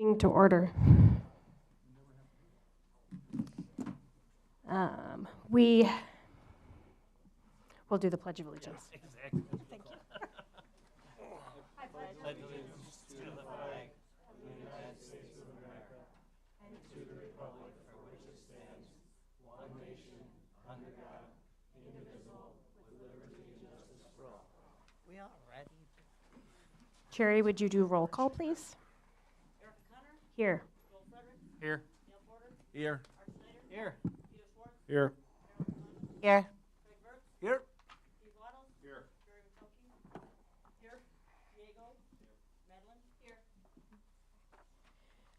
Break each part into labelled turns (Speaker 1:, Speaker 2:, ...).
Speaker 1: Meeting to order. We will do the Pledge of Allegiance.
Speaker 2: Exactly.
Speaker 1: Thank you.
Speaker 2: I pledge allegiance to the flag of the United States of America and to the republic for which it stands, one nation, under God, indivisible, with liberty and justice for all. We all ready?
Speaker 1: Cherry, would you do roll call, please?
Speaker 3: Erica Connor,
Speaker 1: Here.
Speaker 3: Joel Frederick,
Speaker 2: Here.
Speaker 3: Neil Porter,
Speaker 2: Here.
Speaker 3: Art Schneider,
Speaker 2: Here.
Speaker 3: Peter Schwartz,
Speaker 2: Here.
Speaker 3: Carolyn Connor,
Speaker 2: Here.
Speaker 3: Craig Burke,
Speaker 2: Here.
Speaker 3: Steve Waddles,
Speaker 2: Here.
Speaker 3: Jerry McConkey, here, Diego, Madeline, here.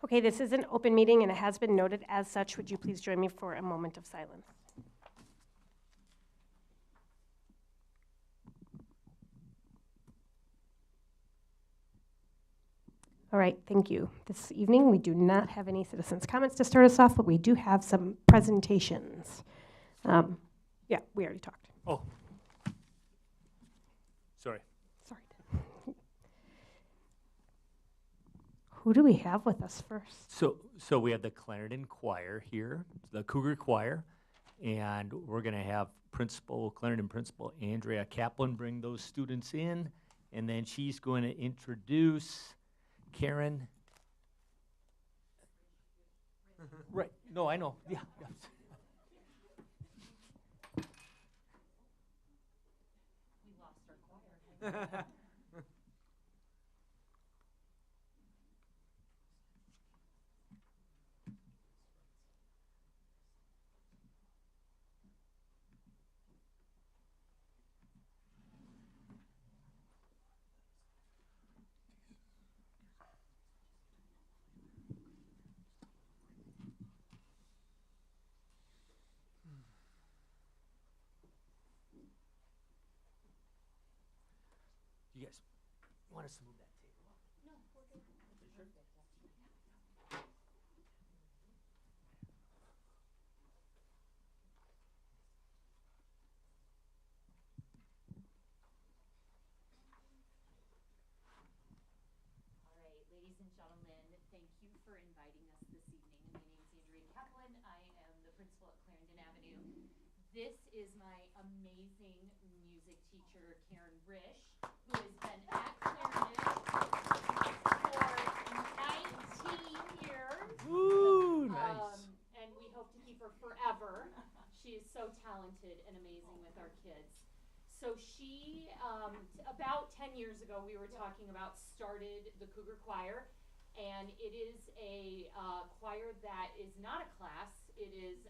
Speaker 1: Okay, this is an open meeting and it has been noted as such. Would you please join me for a moment of silence? All right, thank you. This evening, we do not have any citizens' comments to start us off, but we do have some presentations. Yeah, we already talked.
Speaker 2: Oh. Sorry.
Speaker 1: Sorry. Who do we have with us first?
Speaker 4: So we have the Clarendon Choir here, the Cougar Choir, and we're going to have Clarendon Principal Andrea Kaplan bring those students in, and then she's going to introduce Karen. Right, no, I know, yeah.
Speaker 3: We lost our choir.
Speaker 4: You guys want us to move that table up?
Speaker 3: No, we're good. All right, ladies and gentlemen, thank you for inviting us this evening. My name is Andrea Kaplan. I am the principal at Clarendon Avenue. This is my amazing music teacher, Karen Risch, who has been at Clarendon for 19 years.
Speaker 4: Ooh, nice.
Speaker 3: And we hope to keep her forever. She is so talented and amazing with our kids. So she, about 10 years ago, we were talking about started the Cougar Choir, and it is a choir that is not a class. It is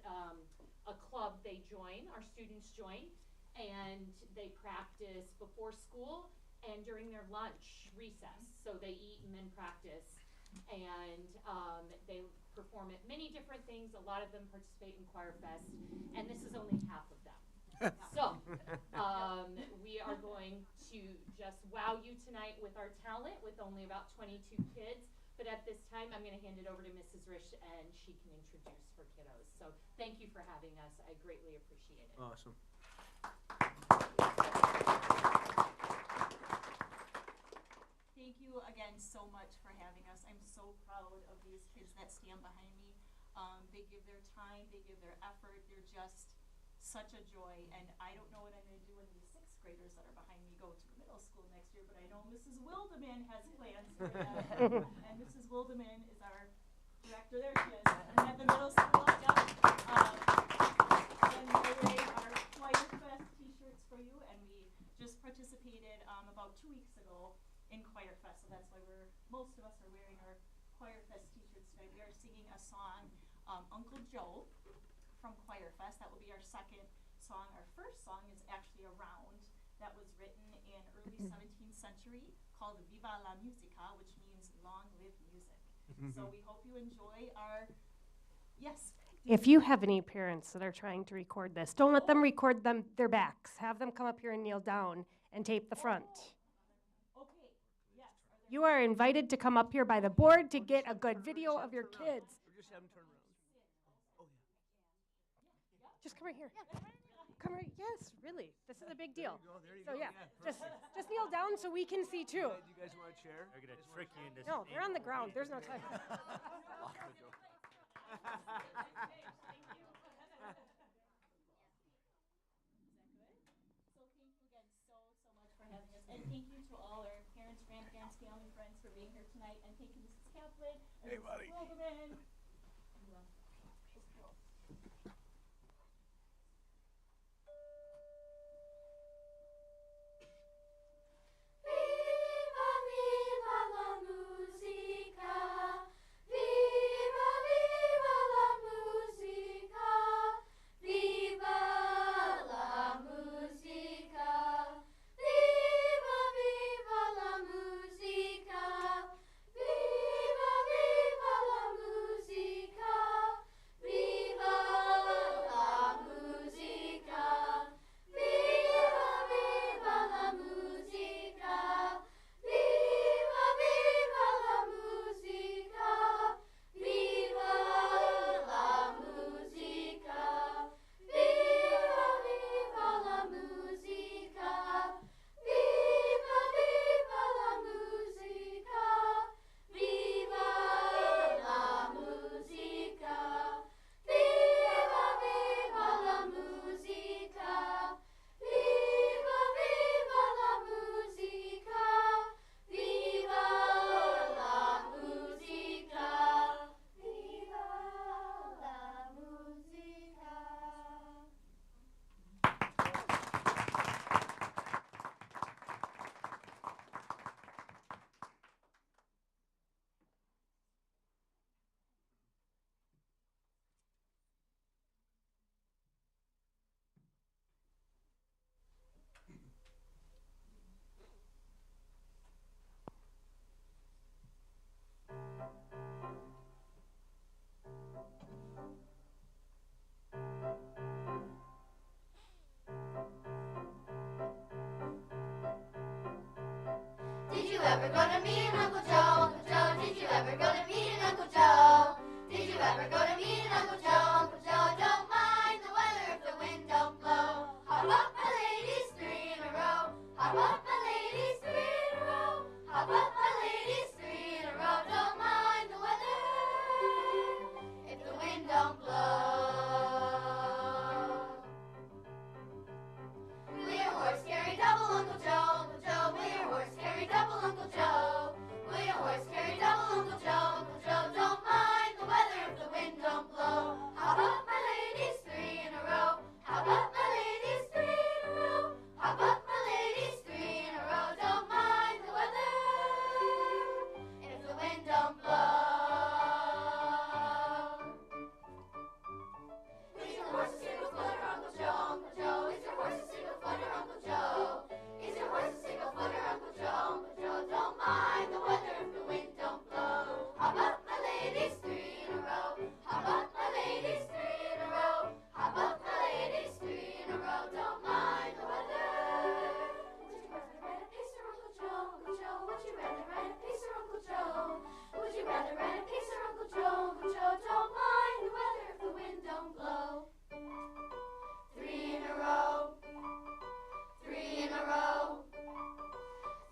Speaker 3: a club they join, our students join, and they practice before school and during their lunch recess. So they eat and then practice, and they perform at many different things. A lot of them participate in Choir Fest, and this is only half of them. So we are going to just wow you tonight with our talent with only about 22 kids. But at this time, I'm going to hand it over to Mrs. Risch, and she can introduce her kiddos. So thank you for having us. I greatly appreciate it.
Speaker 2: Awesome.
Speaker 5: Thank you again so much for having us. I'm so proud of these kids that stand behind me. They give their time, they give their effort. They're just such a joy. And I don't know what I'm going to do when these sixth graders that are behind me go to the middle school next year, but I know Mrs. Wildeman has plans for them. And Mrs. Wildeman is our director. There she is. And at the middle school, yep. And we're wearing our Choir Fest t-shirts for you. And we just participated about 2 weeks ago in Choir Fest, so that's why most of us are wearing our Choir Fest t-shirts today. We are singing a song, Uncle Joe from Choir Fest. That will be our second song. Our first song is actually a round that was written in early 17th century called Viva la Musica, which means long live music. So we hope you enjoy our, yes.
Speaker 1: If you have any parents that are trying to record this, don't let them record their backs. Have them come up here and kneel down and tape the front.
Speaker 5: Okay, yes.
Speaker 1: You are invited to come up here by the board to get a good video of your kids.
Speaker 2: Or just have them turn around.
Speaker 1: Just come right here. come right, yes, really, this is a big deal.
Speaker 2: There you
Speaker 1: So
Speaker 2: go.
Speaker 1: yeah, just,
Speaker 2: Perfect.
Speaker 1: just kneel down so we can see too.
Speaker 2: Hey, do you guys want a chair?
Speaker 4: They're gonna trick you into.
Speaker 1: No, they're on the ground, there's no time.
Speaker 2: Lock the door.
Speaker 5: Is that good? So thank you again so much for having us. And thank you to all our parents, grandparents, family, friends for being here tonight. And thank you, Mrs. Kaplan. And
Speaker 2: Hey,
Speaker 5: Mrs.
Speaker 2: buddy.
Speaker 5: Wilderman.
Speaker 6: Viva, viva la musica, viva, viva la musica, viva la musica, viva, viva la musica, viva, viva la musica, viva la musica, viva, viva la musica, viva, viva la musica, viva la musica, viva, viva la musica, viva, viva la musica, viva la musica, viva, viva la musica, viva, viva la musica, viva la musica, viva la musica. Did you ever go to meet an Uncle Joe? Uncle Joe, did you ever go to meet an Uncle Joe? Did you ever go to meet an Uncle Joe? Uncle Joe, don't mind the weather if the wind don't blow. Hop up, my ladies, 3 in a row. Hop up, my ladies, 3 in a row. Hop up, my ladies, 3 in a row. Don't mind the weather if the wind don't blow. Will your horse carry double, Uncle Joe? Uncle Joe, will your horse carry double, Uncle Joe? Will your horse carry double, Uncle Joe? Uncle Joe, don't mind the weather if the wind don't blow. Hop up, my ladies, 3 in a row. Hop up, my ladies, 3 in a row. Hop up, my ladies, 3 in a row. Don't mind the weather if the wind don't blow. Is your horse a single footer, Uncle Joe? Uncle Joe, is your horse a single footer, Uncle Joe? Is your horse a single footer, Uncle Joe? Uncle Joe, don't mind the weather if the wind don't blow. Hop up, my ladies, 3 in a row. Hop up, my ladies, 3 in a row. Hop up, my ladies, 3 in a row. Don't mind the weather. Would you rather ride a pacer, Uncle Joe? Uncle Joe, would you rather ride a pacer, Uncle Joe? Would you rather ride a pacer, Uncle Joe? Uncle Joe, don't mind the weather if the wind don't blow. 3 in a row. 3 in a row.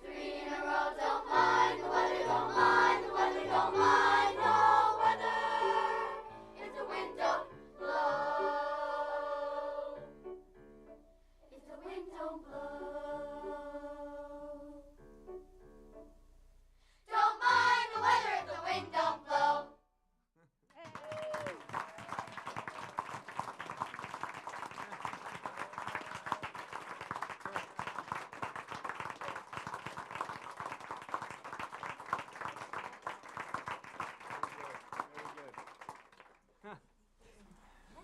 Speaker 6: 3 in a row. Don't mind the weather. Don't mind the weather. Don't mind the weather if the wind don't blow. If the wind don't blow. Don't mind the weather if the wind don't blow.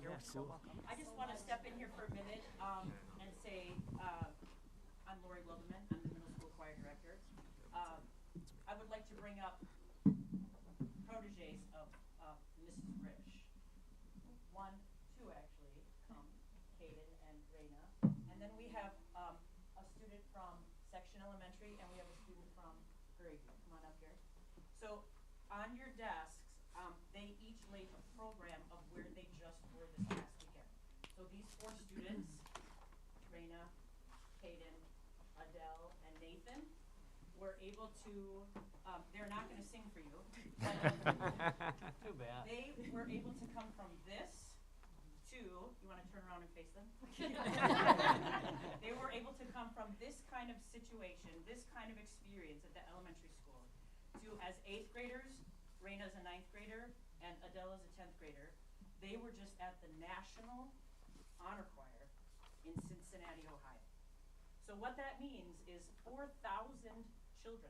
Speaker 4: You're so welcome.
Speaker 7: I just want to step in here for a minute and say, I'm Lori Wilderman, I'm the middle school choir director. I would like to bring up proteges of Mrs. Rich. 2 actually, Kaden and Raina. And then we have a student from Section Elementary and we have a student from Prairie View. Come on up here. So on your desks, they each laid a program of where they just were this past weekend. So these 4 students Raina, Hayden, Adele, and Nathan were able to, they're not gonna sing for you, but
Speaker 2: Too bad.
Speaker 7: they were able to come from this to, you wanna turn around and face them? They were able to come from this kind of situation, this kind of experience at the elementary school, to as 8th graders, Raina's a 9th grader, and Adele is a 10th grader. They were just at the National Honor Choir in Cincinnati, Ohio. So what that means is 4,000 children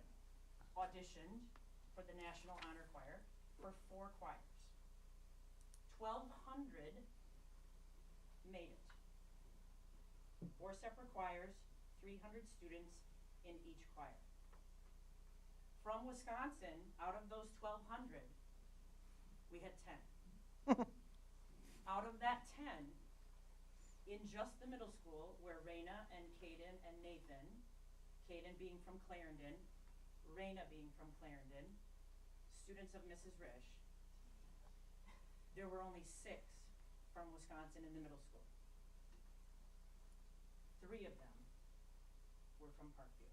Speaker 7: auditioned for the National Honor Choir for 4 choirs. 1,200 made it. 4 separate choirs, 300 students in each choir. From Wisconsin, out of those 1,200, we had 10. Out of that 10, in just the middle school, where Raina and Caden and Nathan, Caden being from Clarendon, Raina being from Clarendon, students of Mrs. Risch, there were only 6 from Wisconsin in the middle school. 3 of them were from Parkview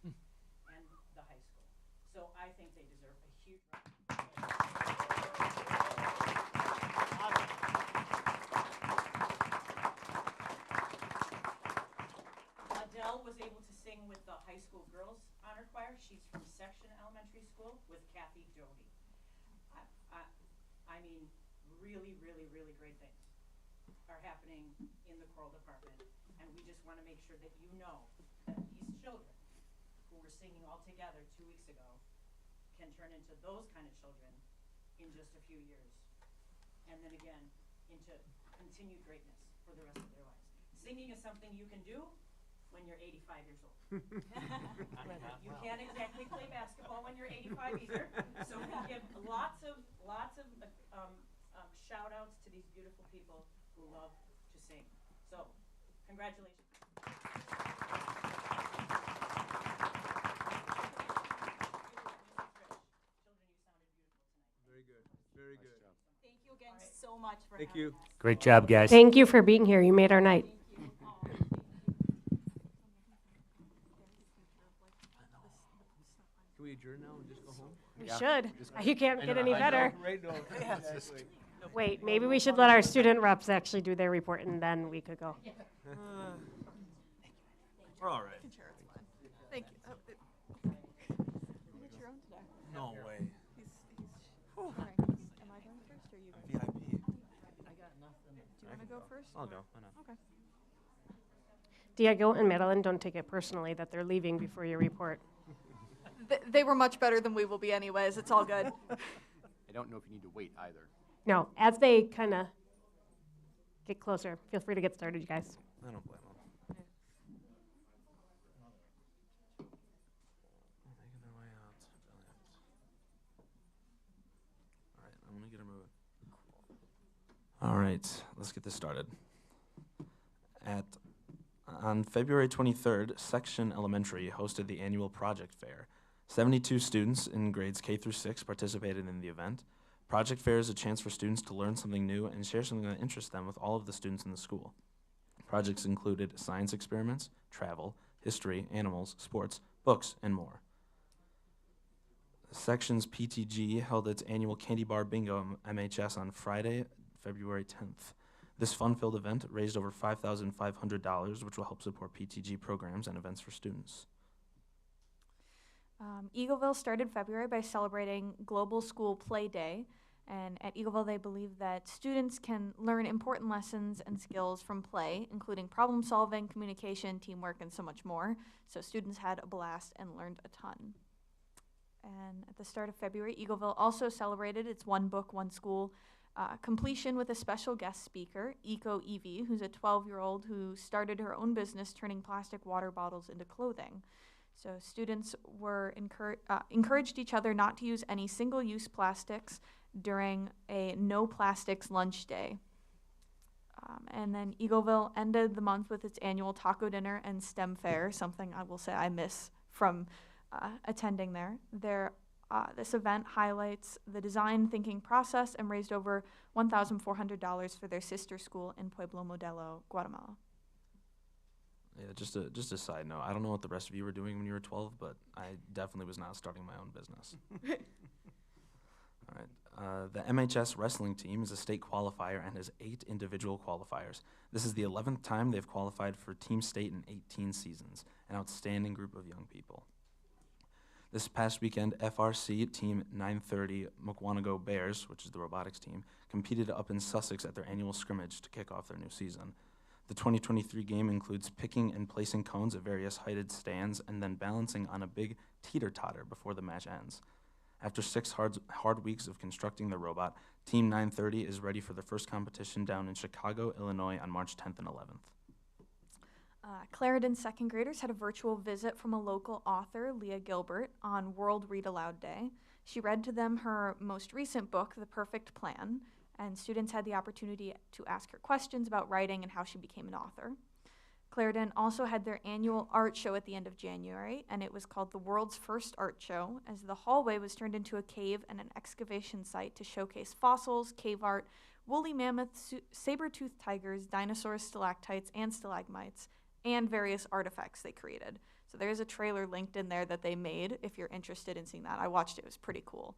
Speaker 7: and the high school. So I think they deserve a huge round. Adele was able to sing with the high school girls honor choir. She's from Section Elementary School with Kathy Jody. I mean, really, really, really great things are happening in the choral department, and we just want to make sure that you know that these children who were singing all together 2 weeks ago can turn into those kind of children in just a few years, and then again into continued greatness for the rest of their lives. Singing is something you can do when you're 85 years old. You can't exactly play basketball when you're 85 either. So we give lots of shout outs to these beautiful people who love to sing. So congratulations.
Speaker 8: Very good. Very good.
Speaker 5: Thank you again so much for
Speaker 8: Thank
Speaker 5: having
Speaker 8: you.
Speaker 5: us.
Speaker 4: Great job, guys.
Speaker 1: Thank you for being here. You made our night.
Speaker 5: Thank you.
Speaker 8: Can we adjourn now and just go home?
Speaker 1: We should. You can't get any
Speaker 8: I know,
Speaker 1: better.
Speaker 8: right? No, exactly.
Speaker 1: Wait, maybe we should let our student reps actually do their report and then we could go.
Speaker 2: We're all right.
Speaker 9: Sure, it's fine. Thank you. You get your own today.
Speaker 2: No way.
Speaker 9: All right. Am I going first or you going?
Speaker 2: VIP.
Speaker 9: Do you want to go first?
Speaker 2: I'll
Speaker 9: or-
Speaker 2: go. Why not?
Speaker 9: Okay.
Speaker 1: Diego and Madeline, don't take it personally that they're leaving before your report.
Speaker 9: They were much better than we will be anyways. It's all good.
Speaker 10: I don't know if you need to wait either.
Speaker 1: No, as they kind of get closer, feel free to get started, you guys.
Speaker 2: I don't blame them. Making their way out. Brilliant. All right, I'm gonna get her moving. All right, let's get this started. On February 23rd, Section Elementary hosted the annual project fair. 72 students in grades K through 6 participated in the event. Project fair is a chance for students to learn something new and share something that interests them with all of the students in the school. Projects included science experiments, travel, history, animals, sports, books, and more. Section's PTG held its annual Candy Bar Bingo MHS on Friday, February 10th. This fun-filled event raised over $5,500, which will help support PTG programs and events for students.
Speaker 9: Eagleville started February by celebrating Global School Play Day. And at Eagleville, they believe that students can learn important lessons and skills from play, including problem solving, communication, teamwork, and so much more. So students had a blast and learned a ton. And at the start of February, Eagleville also celebrated its One Book, One School completion with a special guest speaker, Eco Evie, who's a 12-year-old who started her own business turning plastic water bottles into clothing. So students were encouraged each other not to use any single-use plastics during a no plastics lunch day. And then Eagleville ended the month with its annual taco dinner and STEM fair, something I will say I miss from attending there. This event highlights the design thinking process and raised over $1,400 for their sister school in Pueblo Modelo, Guatemala.
Speaker 11: Yeah, just a side note. I don't know what the rest of you were doing when you were 12, but I definitely was not starting my own business. All right. The MHS wrestling team is a state qualifier and has 8 individual qualifiers. This is the 11th time they've qualified for Team State in 18 seasons. An outstanding group of young people. This past weekend, FRC Team 930 Mukwonago Bears, which is the robotics team, competed up in Sussex at their annual scrimmage to kick off their new season. The 2023 game includes picking and placing cones at various heighted stands and then balancing on a big teeter-totter before the match ends. After 6 hard weeks of constructing the robot, Team 930 is ready for their first competition down in Chicago, Illinois on March 10th and 11th.
Speaker 9: Clarendon second graders had a virtual visit from a local author, Leah Gilbert, on World Read Aloud Day. She read to them her most recent book, The Perfect Plan, and students had the opportunity to ask her questions about writing and how she became an author. Clarendon also had their annual art show at the end of January, and it was called the World's First Art Show, as the hallway was turned into a cave and an excavation site to showcase fossils, cave art, woolly mammoths, saber-toothed tigers, dinosaurs, stalactites, and stalagmites, and various artifacts they created. So there's a trailer linked in there that they made if you're interested in seeing that. I watched it. It was pretty cool.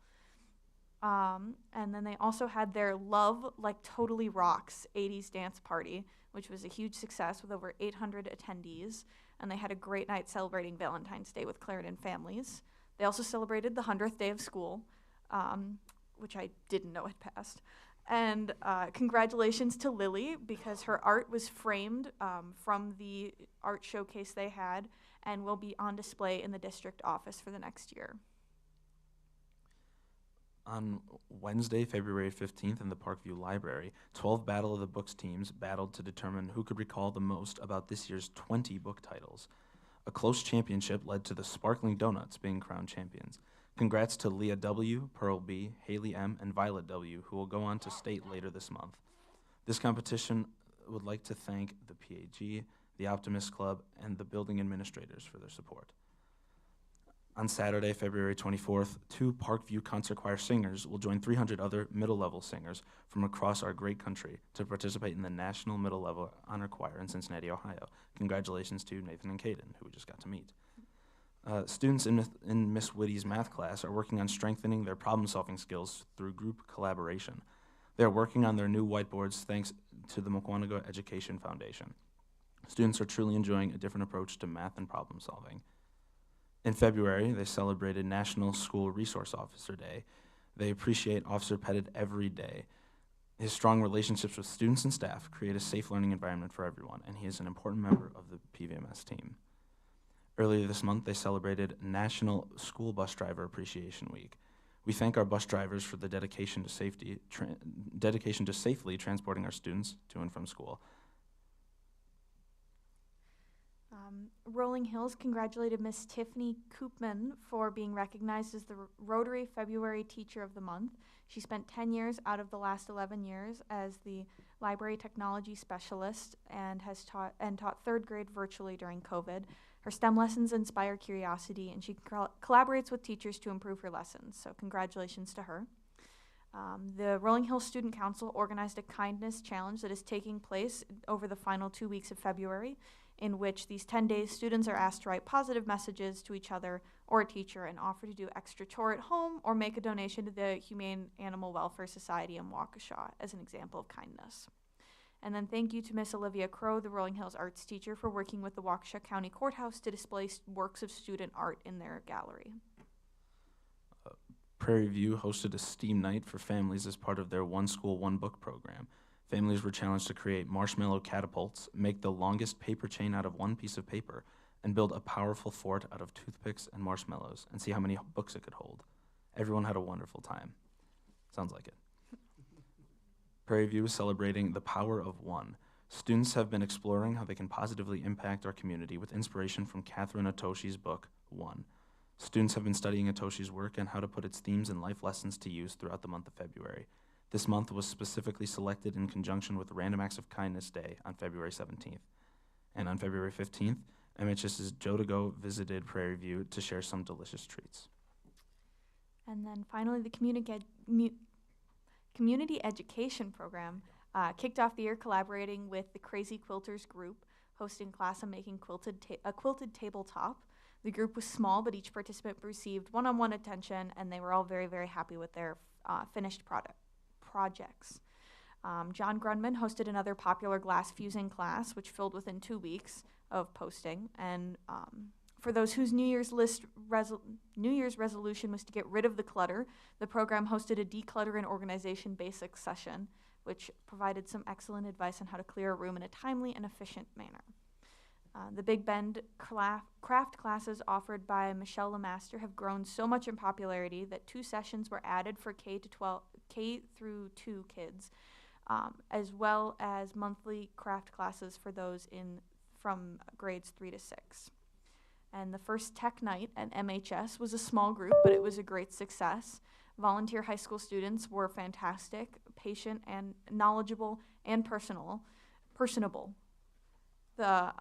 Speaker 9: And then they also had their Love Like Totally Rocks 80s dance party, which was a huge success with over 800 attendees. And they had a great night celebrating Valentine's Day with Clarendon families. They also celebrated the 100th day of school, which I didn't know had passed. And congratulations to Lily, because her art was framed from the art showcase they had and will be on display in the district office for the next year.
Speaker 11: On Wednesday, February 15th, in the Parkview Library, 12 Battle of the Books teams battled to determine who could recall the most about this year's 20 book titles. A close championship led to the Sparkling Donuts being crowned champions. Congrats to Leah W., Pearl B., Haley M., and Violet W., who will go on to state later this month. This competition would like to thank the PAG, the Optimist Club, and the building administrators for their support. On Saturday, February 24th, 2 Parkview Concert Choir singers will join 300 other middle-level singers from across our great country to participate in the National Middle Level Honor Choir in Cincinnati, Ohio. Congratulations to Nathan and Caden, who we just got to meet. Students in Miss Whitty's math class are working on strengthening their problem-solving skills through group collaboration. They are working on their new whiteboards thanks to the Mukwonago Education Foundation. Students are truly enjoying a different approach to math and problem-solving. In February, they celebrated National School Resource Officer Day. They appreciate Officer Pettit every day. His strong relationships with students and staff create a safe learning environment for everyone, and he is an important member of the PVMS team. Earlier this month, they celebrated National School Bus Driver Appreciation Week. We thank our bus drivers for the dedication to safely transporting our students to and from school.
Speaker 9: Rolling Hills congratulated Miss Tiffany Koopman for being recognized as the Rotary February Teacher of the Month. She spent 10 years out of the last 11 years as the Library Technology Specialist and has taught 3rd grade virtually during COVID. Her STEM lessons inspire curiosity, and she collaborates with teachers to improve her lessons, so congratulations to her. The Rolling Hills Student Council organized a kindness challenge that is taking place over the final 2 weeks of February, in which these 10 days students are asked to write positive messages to each other or a teacher and offer to do extra chore at home or make a donation to the Humane Animal Welfare Society in Waukesha as an example of kindness. And then thank you to Miss Olivia Crow, the Rolling Hills arts teacher, for working with the Waukesha County Courthouse to display works of student art in their gallery.
Speaker 11: Prairie View hosted a STEAM night for families as part of their One School, One Book program. Families were challenged to create marshmallow catapults, make the longest paper chain out of one piece of paper, and build a powerful fort out of toothpicks and marshmallows, and see how many books it could hold. Everyone had a wonderful time. Sounds like it. Prairie View is celebrating the power of one. Students have been exploring how they can positively impact our community with inspiration from Catherine Otoshi's book, One. Students have been studying Otoshi's work and how to put its themes and life lessons to use throughout the month of February. This month was specifically selected in conjunction with Random Acts of Kindness Day on February 17th. And on February 15th, MHS's Joe to Go visited Prairie View to share some delicious treats.
Speaker 9: And then finally, the community education program kicked off the year collaborating with the Crazy Quilters group, hosting class on making a quilted tabletop. The group was small, but each participant received one-on-one attention, and they were all very, very happy with their finished projects. John Grunman hosted another popular glass fusing class, which filled within 2 weeks of posting. And for those whose New Year's resolution was to get rid of the clutter, the program hosted a declutter and organization basics session, which provided some excellent advice on how to clear a room in a timely and efficient manner. The Big Bend craft classes offered by Michelle Lemaster have grown so much in popularity that 2 sessions were added for K through 2 kids, as well as monthly craft classes for those from grades 3 to 6. And the first tech night at MHS was a small group, but it was a great success. Volunteer high school students were fantastic, patient, and knowledgeable, and personable. The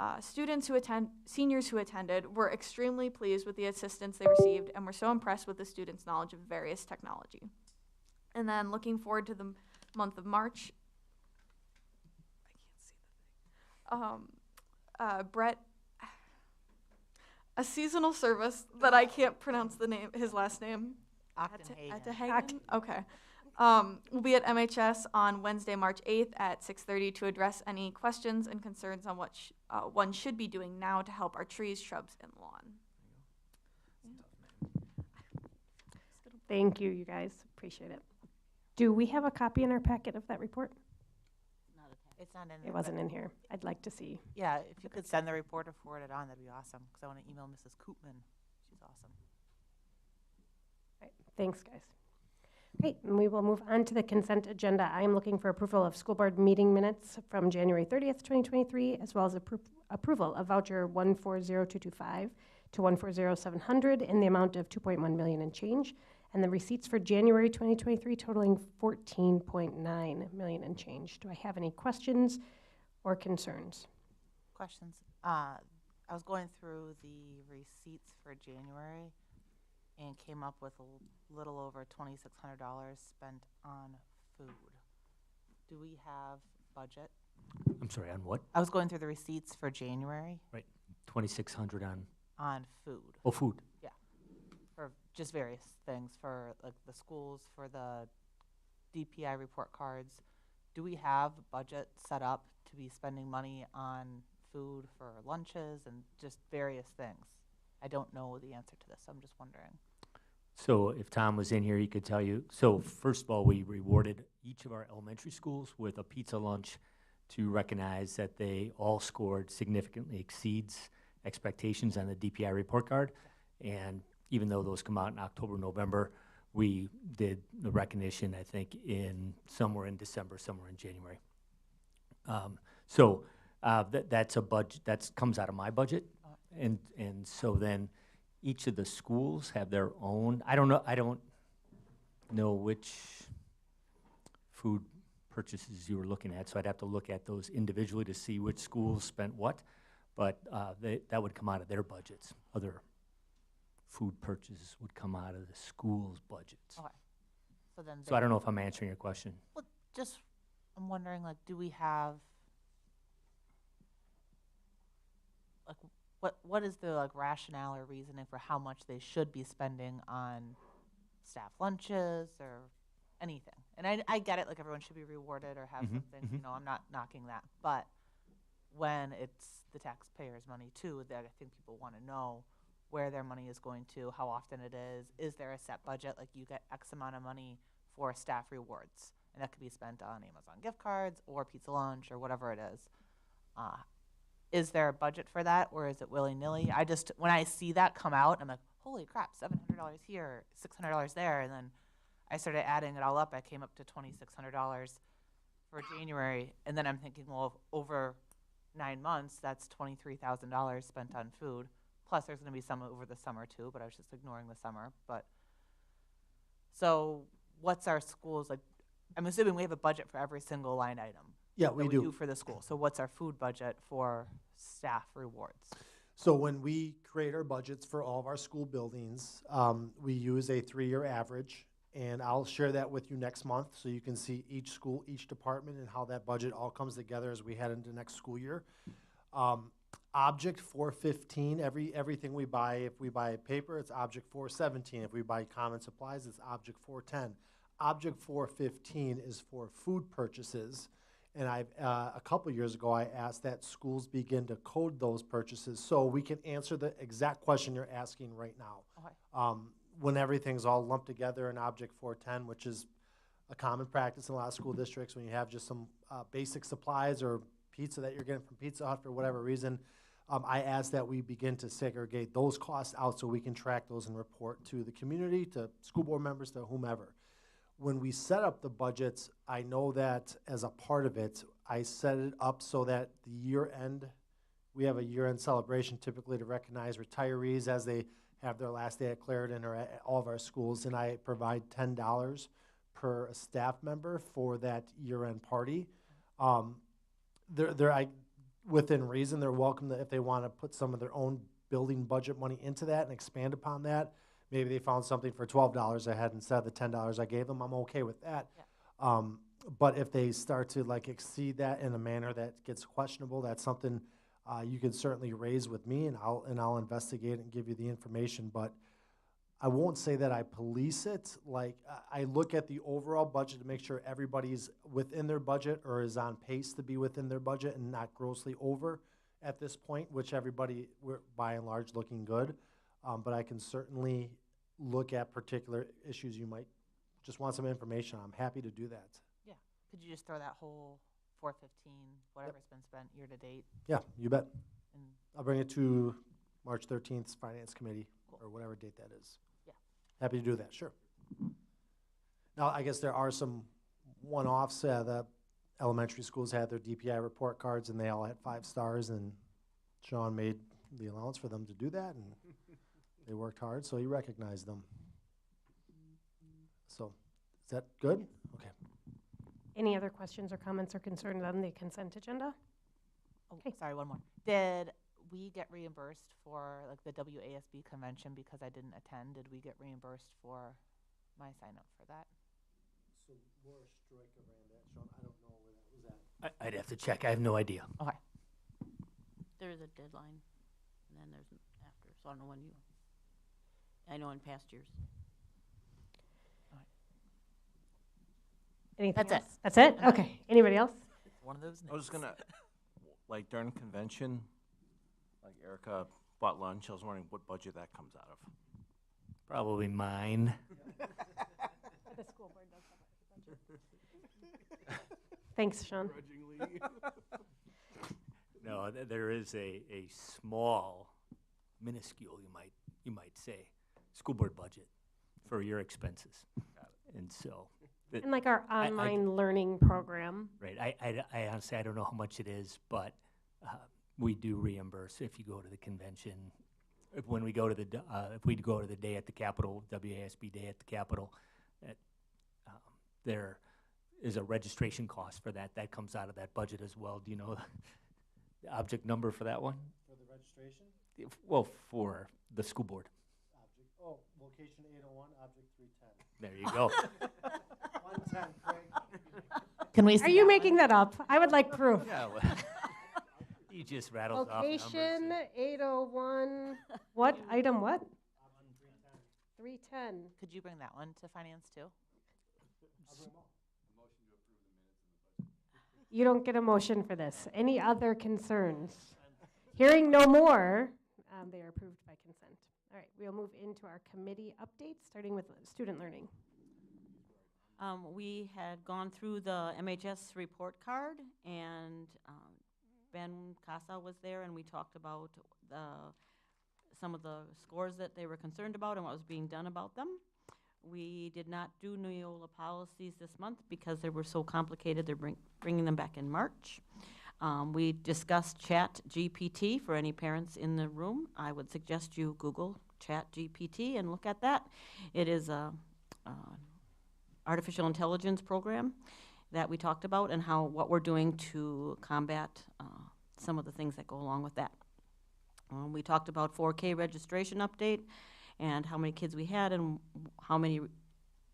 Speaker 9: seniors who attended were extremely pleased with the assistance they received and were so impressed with the students' knowledge of various technology. And then looking forward to the month of March, Brett, a seasonal service that I can't pronounce his last name. Achtenhagen. Okay. We'll be at MHS on Wednesday, March 8th at 6:30 to address any questions and concerns on what one should be doing now to help our trees, shrubs, and lawn.
Speaker 1: Thank you, you guys. Appreciate it. Do we have a copy in our packet of that report?
Speaker 12: It's not in
Speaker 1: It wasn't in here. I'd like to see.
Speaker 12: Yeah, if you could send the report or forward it on, that'd be awesome, because I want to email Mrs. Koopman. She's awesome.
Speaker 1: All right. Thanks, guys. Great, and we will move on to the consent agenda. I am looking for approval of school board meeting minutes from January 30th, 2023, as well as approval of voucher 140225 to 140700 in the amount of 2.1 million and change, and the receipts for January 2023 totaling 14.9 million and change. Do I have any questions or concerns?
Speaker 12: Questions? I was going through the receipts for January and came up with a little over $2,600 spent on food. Do we have budget?
Speaker 4: I'm sorry, on what?
Speaker 12: I was going through the receipts for January.
Speaker 4: Right, 2,600
Speaker 12: on food.
Speaker 4: Oh, food.
Speaker 12: Yeah, for just various things, for like the schools, for the DPI report cards. Do we have budget set up to be spending money on food for lunches and just various things? I don't know the answer to this, so I'm just wondering.
Speaker 4: So if Tom was in here, he could tell you. So first of all, we rewarded each of our elementary schools with a pizza lunch to recognize that they all scored significantly exceeds expectations on the DPI report card. And even though those come out in October, November, we did the recognition, I think, somewhere in December, somewhere in January. That's a budget, that comes out of my budget. And so then each of the schools have their own, I don't know which food purchases you were looking at, so I'd have to look at those individually to see which schools spent what, but that would come out of their budgets. Other food purchases would come out of the school's budgets.
Speaker 12: Okay.
Speaker 4: So I don't know if I'm answering your question.
Speaker 12: Well, I'm wondering, like, do we have, like, what is the rationale or reasoning for how much they should be spending on staff lunches or anything? And I get it, like everyone should be rewarded or have something, I'm not knocking that. But when it's the taxpayers' money too, that I think people want to know where their money is going to, how often it is there a set budget, like you get X amount of money for staff rewards, and that could be spent on Amazon gift cards or pizza lunch or whatever it is. Is there a budget for that, or is it willy-nilly? When I see that come out, I'm like, holy crap, $700 here, $600 there, and then I started adding it all up. I came up to $2,600 for January, and then I'm thinking, well, over 9 months, that's $23,000 spent on food. Plus, there's going to be some over the summer too, but I was just ignoring the summer. But so, what's our schools like? I'm assuming we have a budget for every single line item.
Speaker 2: Yeah, we do
Speaker 12: for the school. So what's our food budget for staff rewards?
Speaker 2: So when we create our budgets for all of our school buildings, we use a 3-year average, and I'll share that with you next month so you can see each school, each department, and how that budget all comes together as we head into next school year. Object 415, everything we buy, if we buy paper, it's object 417. If we buy common supplies, it's object 410. Object 415 is for food purchases. And a couple years ago, I asked that schools begin to code those purchases so we can answer the exact question you're asking right now.
Speaker 12: Okay.
Speaker 2: When everything's all lumped together in object 410, which is a common practice in a lot of school districts, when you have just some basic supplies or pizza that you're getting from Pizza Hut for whatever reason, I ask that we begin to segregate those costs out so we can track those and report to the community, to school board members, to whomever. When we set up the budgets, I know that as a part of it, I set it up so that the year end, we have a year-end celebration typically to recognize retirees as they have their last day at Clarendon or at all of our schools, and I provide $10 per staff member for that year-end party. Within reason, they're welcome to, if they want to put some of their own building budget money into that and expand upon that. Maybe they found something for $12 I had instead of the $10 I gave them. I'm okay with that.
Speaker 12: Yeah.
Speaker 2: But if they start to like exceed that in a manner that gets questionable, that's something you can certainly raise with me, and I'll investigate and give you the information. But I won't say that I police it. Like I look at the overall budget to make sure everybody's within their budget or is on pace to be within their budget and not grossly over at this point, which we're by and large looking good. But I can certainly look at particular issues you might just want some information on. I'm happy to do that.
Speaker 12: Yeah. Could you just throw that whole 415, whatever's been spent year to date?
Speaker 2: Yeah, you bet.
Speaker 12: And
Speaker 2: I'll bring it to March 13th Finance Committee or whatever date that is.
Speaker 12: Yeah.
Speaker 2: Happy to do that, sure. Now, I guess there are some one-offs. The elementary schools had their DPI report cards, and they all had 5 stars, and Sean made the allowance for them to do that, and they worked hard, so he recognized them. So, is that good? Okay.
Speaker 1: Any other questions or comments or concerns on the consent agenda?
Speaker 12: Oh,
Speaker 1: Okay.
Speaker 12: sorry, one more. Did we get reimbursed for like the WASB convention because I didn't attend? Did we get reimbursed for my sign up for that?
Speaker 2: So Laura Stryker ran that, Sean. I don't know where that was at.
Speaker 4: I'd have to check. I have no idea.
Speaker 12: Okay.
Speaker 13: There's a deadline, and then there's after, so I don't know when you, I know in past years.
Speaker 1: Anything
Speaker 13: That's
Speaker 1: else?
Speaker 13: it.
Speaker 1: That's it? Okay. Anybody else?
Speaker 12: One of those.
Speaker 14: I was just
Speaker 12: nights.
Speaker 14: gonna, like during convention, like Erica bought lunch. I was wondering what budget that comes out of.
Speaker 4: Probably mine.
Speaker 1: The school board does have a budget. Thanks, Sean.
Speaker 4: No, there is a small, minuscule, you might say, school board budget for your expenses. And so.
Speaker 1: And like our online learning program.
Speaker 4: Right, I honestly, I don't know how much it is, but we do reimburse if you go to the convention. When we go to if we go to the day at the Capitol, WASB day at the Capitol, there is a registration cost for that. That comes out of that budget as well. Do you know the object number for that one?
Speaker 2: For the registration?
Speaker 4: Well, for the school board.
Speaker 2: Location 801, object 310.
Speaker 4: There you go.
Speaker 2: 110, Craig.
Speaker 12: Can we? See
Speaker 1: Are you
Speaker 12: that
Speaker 1: making
Speaker 12: one?
Speaker 1: that up? I would like proof.
Speaker 4: Yeah, well, he just rattles off numbers.
Speaker 1: Location 801, what, item what? 310.
Speaker 12: Could you bring that one to finance too?
Speaker 1: You don't get a motion for this. Any other concerns? Hearing no more, they are approved by consent. All right, we'll move into our committee updates, starting with student learning.
Speaker 13: We had gone through the MHS report card, and Ben Casa was there, and we talked about some of the scores that they were concerned about and what was being done about them. We did not do Neola policies this month because they were so complicated. They're bringing them back in March. We discussed Chat GPT for any parents in the room. I would suggest you Google Chat GPT and look at that. It is a artificial intelligence program that we talked about and what we're doing to combat some of the things that go along with that. We talked about 4K registration update and how many kids we had and how many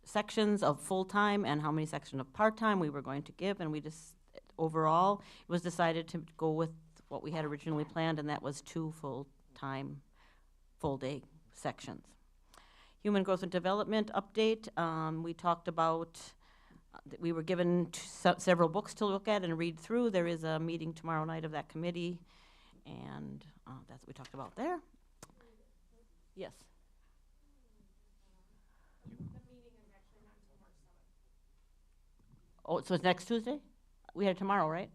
Speaker 13: sections of full-time and how many sections of part-time we were going to give, and we just overall it was decided to go with what we had originally planned, and that was 2 full-time, full-day sections. Human Growth and Development update, we talked about, that we were given several books to look at and read through. There is a meeting tomorrow night of that committee, and that's what we talked about there. Yes. Oh, so it's next Tuesday? We had it tomorrow, right?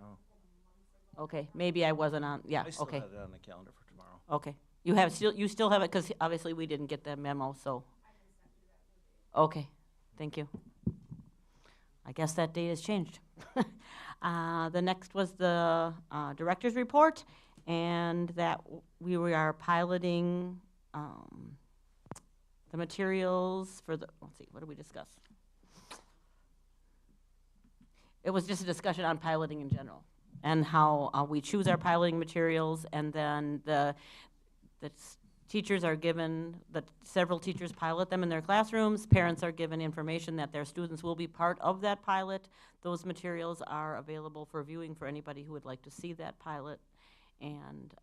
Speaker 14: Oh.
Speaker 13: Okay, maybe I wasn't on, yeah,
Speaker 14: I still
Speaker 13: okay,
Speaker 14: have it on the calendar for tomorrow.
Speaker 13: okay. You still have it, because obviously we didn't get the memo, so. Okay, thank you. I guess that date has changed. The next was the director's report, and that we are piloting the materials for the, let's see, what did we discuss? It was just a discussion on piloting in general, and how we choose our piloting materials, and then the teachers are given, several teachers pilot them in their classrooms. Parents are given information that their students will be part of that pilot. Those materials are available for viewing for anybody who would like to see that pilot. And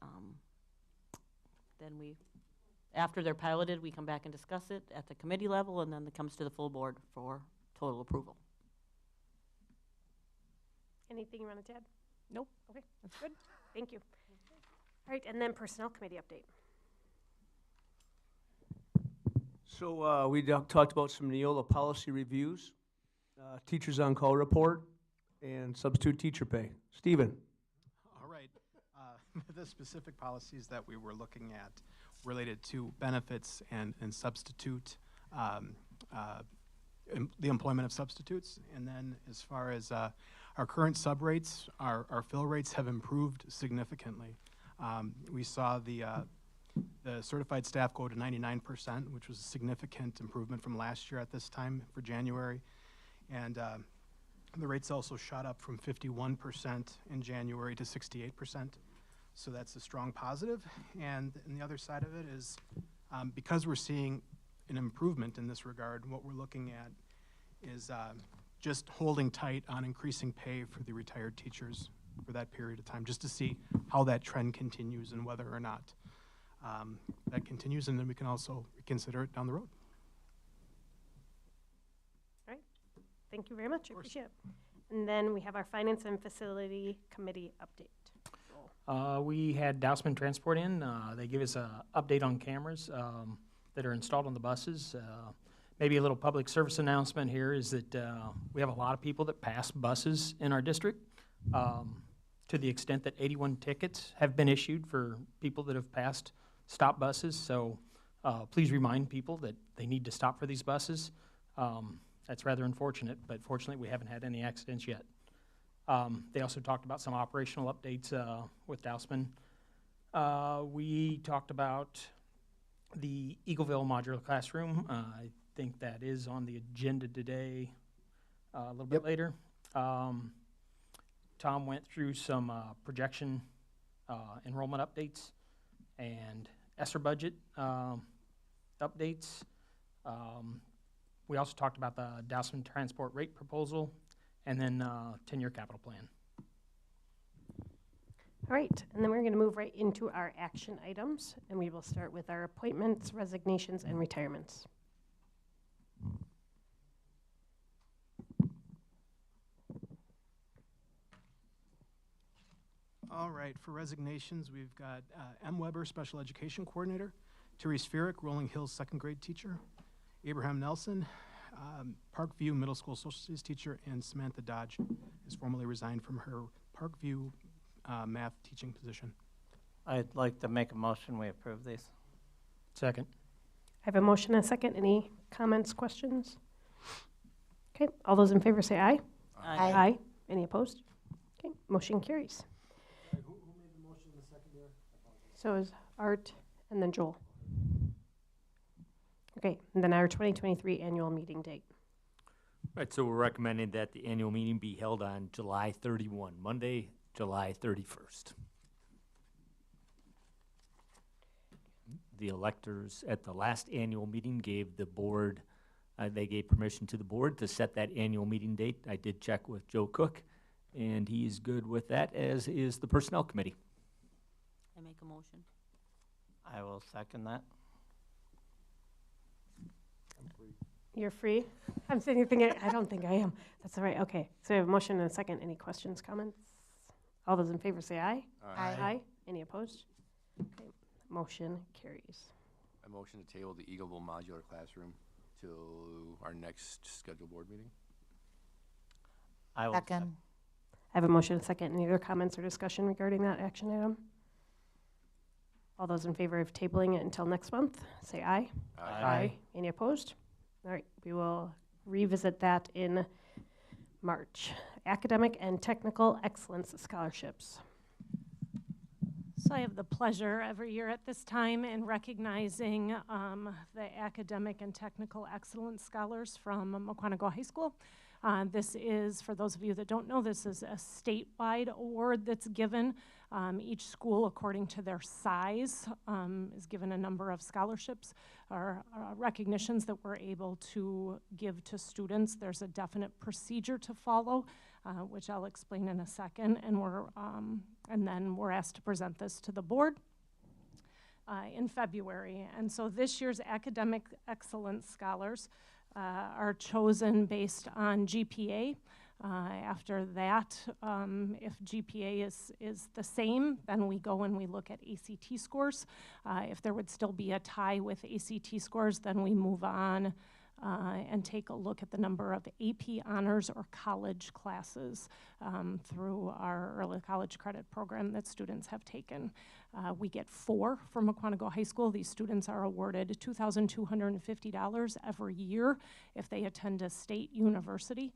Speaker 13: then after they're piloted, we come back and discuss it at the committee level, and then it comes to the full board for total approval.
Speaker 1: Anything you want to add?
Speaker 13: Nope.
Speaker 1: Okay, that's good. Thank you. All right, and then Personnel Committee update.
Speaker 8: So we talked about some Neola policy reviews, teachers on call report, and substitute teacher pay. Stephen.
Speaker 15: All right. The specific policies that we were looking at related to benefits and substitute, the employment of substitutes. And then as far as our current sub rates, our fill rates have improved significantly. We saw the certified staff go to 99%, which was a significant improvement from last year at this time for January. And the rates also shot up from 51% in January to 68%. So that's a strong positive. And the other side of it is because we're seeing an improvement in this regard, what we're looking at is just holding tight on increasing pay for the retired teachers for that period of time, just to see how that trend continues and whether or not that continues, and then we can also consider it down the road.
Speaker 1: All right, thank you very much, I appreciate it. And then we have our Finance and Facility Committee update.
Speaker 16: We had Dousman Transport in. They give us an update on cameras that are installed on the buses. Maybe a little public service announcement here is that we have a lot of people that pass buses in our district, to the extent that 81 tickets have been issued for people that have passed stop buses. So please remind people that they need to stop for these buses. That's rather unfortunate, but fortunately we haven't had any accidents yet. They also talked about some operational updates with Dousman. We talked about the Eagleville Modular Classroom. I think that is on the agenda today, a little bit later. Tom went through some projection enrollment updates and ESSER budget updates. We also talked about the Dousman Transport rate proposal and then 10-year capital plan.
Speaker 1: All right, and then we're going to move right into our action items, and we will start with our appointments, resignations, and retirements.
Speaker 15: All right, for resignations, we've got M. Weber, Special Education Coordinator, Therese Fierick, Rolling Hills second grade teacher, Abraham Nelson, Parkview Middle School Social Studies teacher, and Samantha Dodge has formally resigned from her Parkview math teaching position.
Speaker 2: I'd like to make a motion, we approve these.
Speaker 16: Second.
Speaker 1: I have a motion and a second. Any comments, questions? Okay, all those in favor say aye.
Speaker 12: Aye.
Speaker 1: Aye. Any opposed? Okay, motion carries.
Speaker 8: Who made the motion in the second there?
Speaker 1: So is Art and then Joel. Okay, and then our 2023 annual meeting date.
Speaker 4: Right, so we're recommending that the annual meeting be held on July 31, Monday, July 31st. The electors at the last annual meeting gave the board They gave permission to the board to set that annual meeting date. I did check with Joe Cook, and he's good with that, as is the Personnel Committee.
Speaker 13: I make a motion.
Speaker 2: I will second that.
Speaker 1: You're free? I'm sitting here thinking, I don't think I am. That's all right, okay. So we have a motion and a second. Any questions, comments? All those in favor say aye.
Speaker 10: Aye.
Speaker 1: Aye. Any opposed? Okay, motion carries.
Speaker 10: I motion to table the Eagleville Modular Classroom till our next scheduled board meeting.
Speaker 2: I will
Speaker 12: Second.
Speaker 1: I have a motion and a second. Any other comments or discussion regarding that action item? All those in favor of tabling it until next month, say aye.
Speaker 2: Aye.
Speaker 1: Any opposed? All right, we will revisit that in March. Academic and Technical Excellence Scholarships.
Speaker 17: So I have the pleasure every year at this time in recognizing the Academic and Technical Excellence Scholars from Mukwonago High School. This is, for those of you that don't know, this is a statewide award that's given. Each school, according to their size, is given a number of scholarships or recognitions that we're able to give to students. There's a definite procedure to follow, which I'll explain in a second, and then we're asked to present this to the board in February. And so this year's Academic Excellence Scholars are chosen based on GPA. After that, if GPA is the same, then we go and we look at ACT scores. If there would still be a tie with ACT scores, then we move on and take a look at the number of AP honors or college classes through our early college credit program that students have taken. We get 4 from Mukwonago High School. These students are awarded $2,250 every year if they attend a state university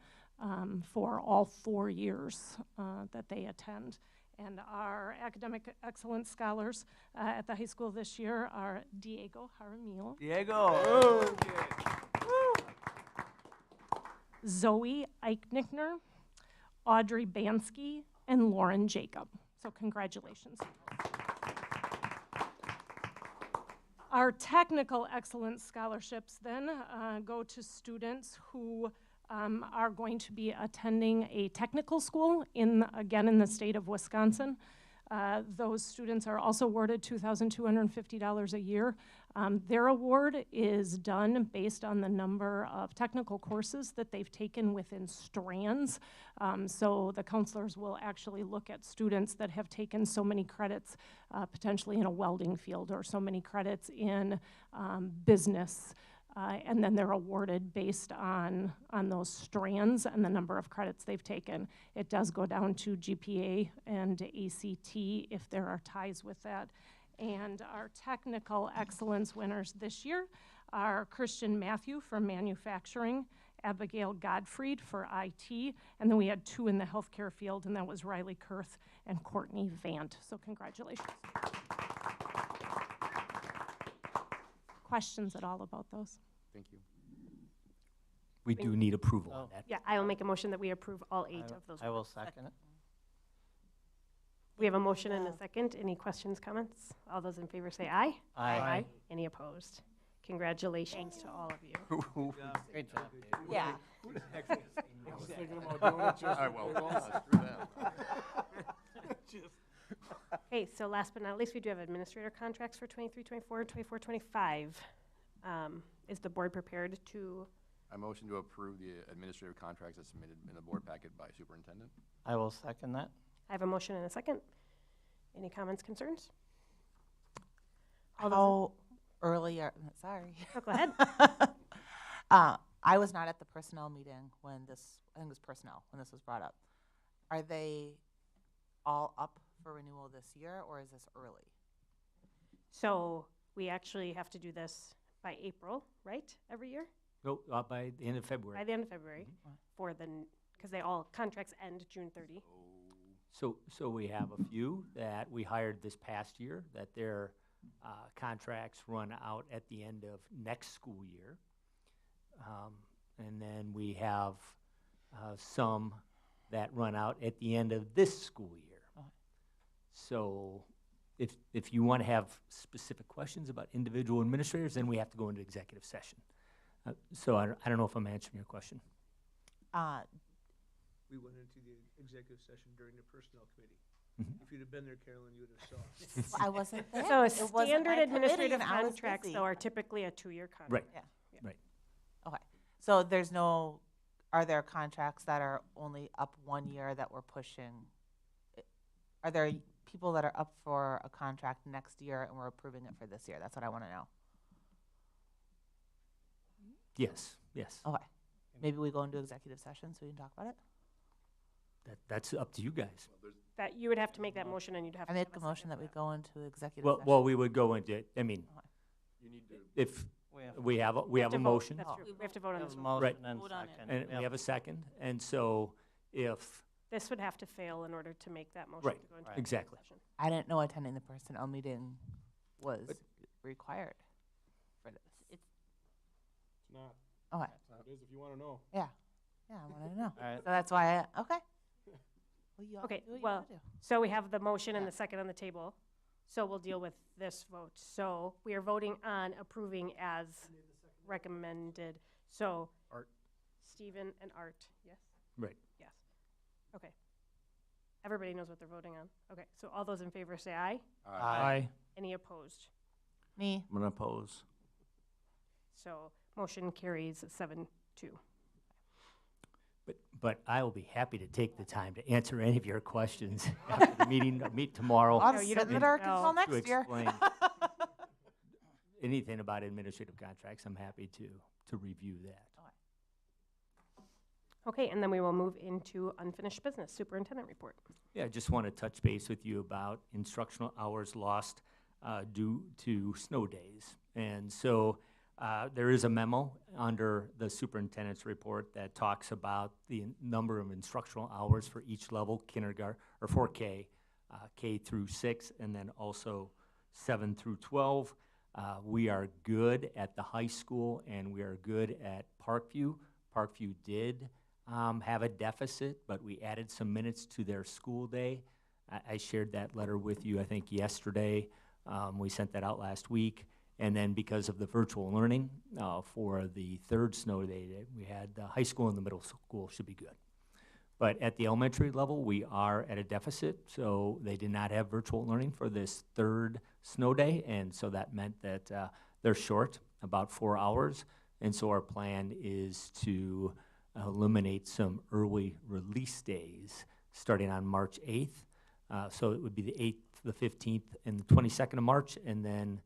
Speaker 17: for all 4 years that they attend. And our academic excellence scholars at the high school this year are Diego Jaramillo.
Speaker 8: Diego.
Speaker 17: Zoe Eichnickner, Audrey Bansky, and Lauren Jacob. So congratulations. Our technical excellence scholarships then go to students who are going to be attending a technical school again in the state of Wisconsin. Those students are also awarded $2,250 a year. Their award is done based on the number of technical courses that they've taken within strands. So the counselors will actually look at students that have taken so many credits potentially in a welding field or so many credits in business. And then they're awarded based on those strands and the number of credits they've taken. It does go down to GPA and ACT if there are ties with that. And our technical excellence winners this year are Christian Matthew for manufacturing, Abigail Godfried for IT, and then we had 2 in the healthcare field, and that was Riley Kurth and Courtney Vant. So congratulations. Questions at all about those?
Speaker 10: Thank you.
Speaker 4: We do need approval on that.
Speaker 1: Yeah, I will make a motion that we approve all 8 of those.
Speaker 2: I will second it.
Speaker 1: We have a motion and a second. Any questions, comments? All those in favor say aye.
Speaker 2: Aye.
Speaker 1: Any opposed? Congratulations to all of you.
Speaker 2: Great job, Dave.
Speaker 12: Yeah.
Speaker 10: I was thinking about doing it just. Screw that.
Speaker 1: Okay, so last but not least, we do have administrator contracts for 23-24, 24-25. Is the board prepared to?
Speaker 10: I motion to approve the administrative contracts as submitted in the board packet by superintendent.
Speaker 2: I will second that.
Speaker 1: I have a motion and a second. Any comments, concerns?
Speaker 12: How early are, sorry.
Speaker 1: Oh, go ahead.
Speaker 12: I was not at the personnel meeting when this, I think it was personnel, when this was brought up. Are they all up for renewal this year, or is this early?
Speaker 1: So we actually have to do this by April, right, every year?
Speaker 4: No, by the end of February.
Speaker 1: By the end of February, because they all, contracts end June 30.
Speaker 4: So we have a few that we hired this past year that their contracts run out at the end of next school year. And then we have some that run out at the end of this school year. So if you want to have specific questions about individual administrators, then we have to go into executive session. So I don't know if I'm answering your question.
Speaker 8: We went into the executive session during the personnel committee.
Speaker 4: Mhm.
Speaker 8: If you'd have been there, Carolyn, you would have saw.
Speaker 12: I wasn't there.
Speaker 1: So
Speaker 12: It wasn't
Speaker 1: standard
Speaker 12: my committee
Speaker 1: administrative
Speaker 12: and I was
Speaker 1: contracts,
Speaker 12: busy.
Speaker 1: though, are typically a 2-year contract.
Speaker 4: Right,
Speaker 12: Yeah.
Speaker 4: right.
Speaker 12: Okay, so there's no, are there contracts that are only up 1 year that we're pushing? Are there people that are up for a contract next year and we're approving it for this year? That's what I want to know.
Speaker 4: Yes, yes.
Speaker 12: Okay, maybe we go into executive session so we can talk about it?
Speaker 4: That's up to you guys.
Speaker 1: That you would have to make that motion, and you'd have
Speaker 12: I
Speaker 1: to
Speaker 12: make
Speaker 1: have
Speaker 12: a motion that we go into executive
Speaker 4: Well,
Speaker 12: session.
Speaker 4: well, we would go into it. I mean,
Speaker 10: You need to.
Speaker 4: if
Speaker 14: We have
Speaker 4: we have
Speaker 1: to
Speaker 4: a
Speaker 1: vote.
Speaker 4: motion.
Speaker 1: That's true. We have to vote on
Speaker 14: a
Speaker 1: this one.
Speaker 14: motion
Speaker 4: Right.
Speaker 14: and
Speaker 13: Vote on it.
Speaker 14: second.
Speaker 4: And we have a second, and so if,
Speaker 1: This would have to fail in order to make that motion
Speaker 4: Right,
Speaker 1: to go into
Speaker 14: right.
Speaker 4: exactly.
Speaker 1: session.
Speaker 12: I didn't know attending the personnel meeting was required for this.
Speaker 18: It's not.
Speaker 12: Okay,
Speaker 18: It is if you want to know.
Speaker 12: yeah, I wanted to know.
Speaker 14: All right.
Speaker 12: So that's why okay. Well, you all
Speaker 1: Okay,
Speaker 12: do what you
Speaker 1: well,
Speaker 12: wanna do.
Speaker 1: so we have the motion and
Speaker 12: Yeah.
Speaker 1: the second on the table. So we'll deal with this vote. So we are voting on approving as recommended. So
Speaker 18: Art.
Speaker 1: Stephen and Art, yes?
Speaker 4: Right.
Speaker 1: Yes. Okay. Everybody knows what they're voting on. Okay, so all those in favor say aye.
Speaker 14: Aye.
Speaker 1: Any opposed?
Speaker 12: Me,
Speaker 14: I'm gonna oppose.
Speaker 1: So motion carries 7-2.
Speaker 4: But I will be happy to take the time to answer any of your questions after the meeting. Meet tomorrow.
Speaker 12: I'll
Speaker 1: No,
Speaker 12: sit
Speaker 1: you
Speaker 12: in
Speaker 1: don't
Speaker 12: the
Speaker 1: need
Speaker 12: dark
Speaker 1: to
Speaker 12: until
Speaker 1: know.
Speaker 12: next
Speaker 4: To
Speaker 12: year.
Speaker 4: explain anything about administrative contracts, I'm happy to review that.
Speaker 1: Okay, and then we will move into unfinished business, superintendent report.
Speaker 4: Yeah, I just want to touch base with you about instructional hours lost due to snow days. And so there is a memo under the superintendent's report that talks about the number of instructional hours for each level, kindergarten, or for K, K through 6, and then also 7 through 12. We are good at the high school, and we are good at Parkview. Parkview did have a deficit, but we added some minutes to their school day. I shared that letter with you, I think, yesterday. We sent that out last week. And then because of the virtual learning for the third snow day that we had, the high school and the middle school should be good. But at the elementary level, we are at a deficit, so they did not have virtual learning for this third snow day, and so that meant that they're short about 4 hours. And so our plan is to eliminate some early release days starting on March 8th. So it would be the 8th, the 15th, and the 22nd of March, and then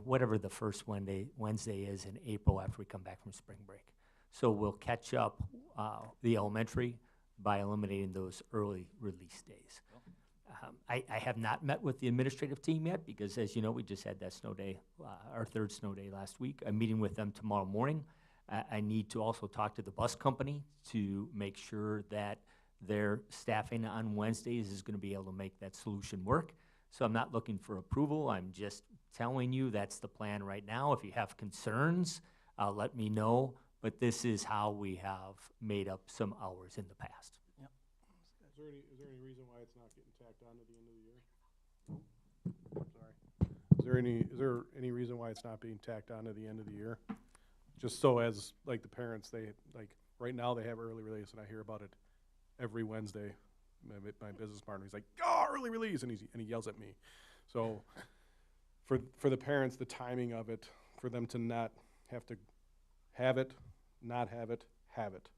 Speaker 4: whatever the first Wednesday is in April after we come back from spring break. So we'll catch up the elementary by eliminating those early release days. I have not met with the administrative team yet because, as you know, we just had that snow day, our third snow day last week. I'm meeting with them tomorrow morning. I need to also talk to the bus company to make sure that their staffing on Wednesdays is going to be able to make that solution work. So I'm not looking for approval. I'm just telling you that's the plan right now. If you have concerns, let me know. But this is how we have made up some hours in the past.
Speaker 14: Yep.
Speaker 18: Is there any reason why it's not getting tacked on to the end of the year? Sorry. Is there any reason why it's not being tacked on to the end of the year? Just so as, like, the parents, they, like, right now they have early release, and I hear about it every Wednesday. My business partner, he's like, oh, early release, and he yells at me. So for the parents, the timing of it, for them to not have to have it, not have it, have it.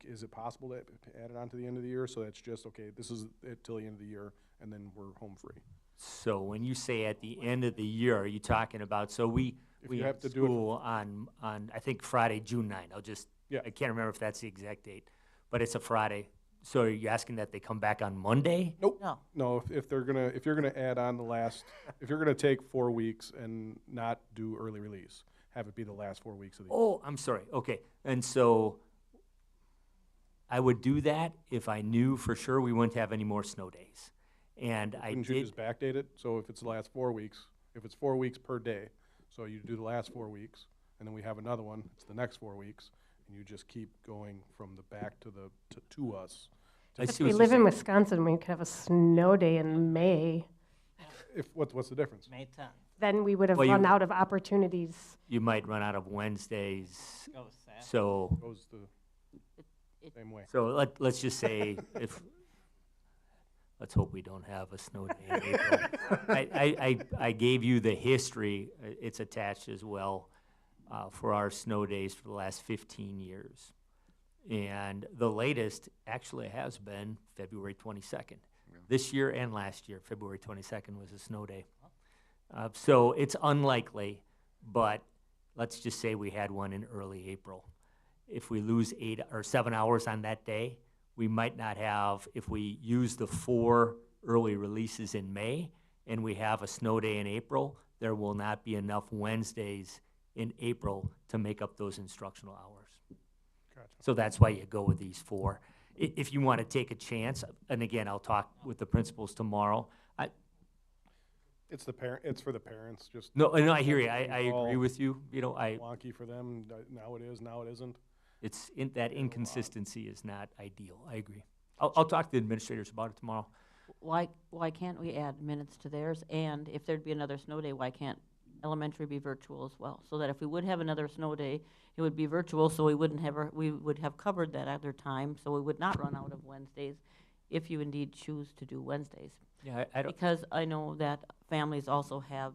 Speaker 18: Is it possible to add it on to the end of the year? So that's just, okay, this is it till the end of the year, and then we're home free.
Speaker 4: So when you say at the end of the year, are you talking about, so we
Speaker 18: you
Speaker 4: have
Speaker 18: have to do it
Speaker 4: school on I think Friday, June 9th. I can't remember if that's the exact date, but it's a Friday. So are you asking that they come back on Monday?
Speaker 18: Nope.
Speaker 12: No.
Speaker 18: No, if you're gonna add on the last, if you're gonna take 4 weeks and not do early release, have it be the last 4 weeks of the year.
Speaker 4: Oh, I'm sorry. Okay. And so I would do that if I knew for sure we wouldn't have any more snow days. And I
Speaker 18: Couldn't you
Speaker 4: did,
Speaker 18: just backdate it? So if it's the last 4 weeks, if it's 4 weeks per day, so you do the last 4 weeks, and then we have another one, it's the next 4 weeks, and you just keep going from the back to us.
Speaker 4: I
Speaker 1: If
Speaker 4: see
Speaker 1: we
Speaker 4: what
Speaker 1: live
Speaker 4: you're
Speaker 1: in
Speaker 4: saying.
Speaker 1: Wisconsin, we could have a snow day in May.
Speaker 18: What's the difference?
Speaker 14: May 10th.
Speaker 1: then we would have
Speaker 4: Well, you-
Speaker 1: run out of opportunities.
Speaker 4: You might run out of Wednesdays,
Speaker 2: Goes Saturday.
Speaker 4: so,
Speaker 18: Goes the same way.
Speaker 4: so let's just say if, let's hope we don't have a snow day in April. I gave you the history, it's attached as well, for our snow days for the last 15 years. And the latest actually has been February 22nd. This year and last year, February 22nd was a snow day. So it's unlikely, but let's just say we had one in early April. If we lose 8 or 7 hours on that day, we might not have, if we use the 4 early releases in May and we have a snow day in April, there will not be enough Wednesdays in April to make up those instructional hours.
Speaker 18: Gotcha.
Speaker 4: So that's why you go with these 4. If you want to take a chance, and again, I'll talk with the principals tomorrow.
Speaker 18: It's for the parents, just.
Speaker 4: No, I hear you. I
Speaker 18: It's all
Speaker 4: agree with you. You know,
Speaker 18: wonky for them, now it is, now it isn't.
Speaker 4: it's that inconsistency is not ideal. I agree. I'll talk to the administrators about it tomorrow.
Speaker 13: Why can't we add minutes to theirs? And if there'd be another snow day, why can't elementary be virtual as well? So that if we would have another snow day, it would be virtual, so we would have covered that other time, so we would not run out of Wednesdays if you indeed choose to do Wednesdays.
Speaker 4: Yeah, I don't.
Speaker 13: Because I know that families also have,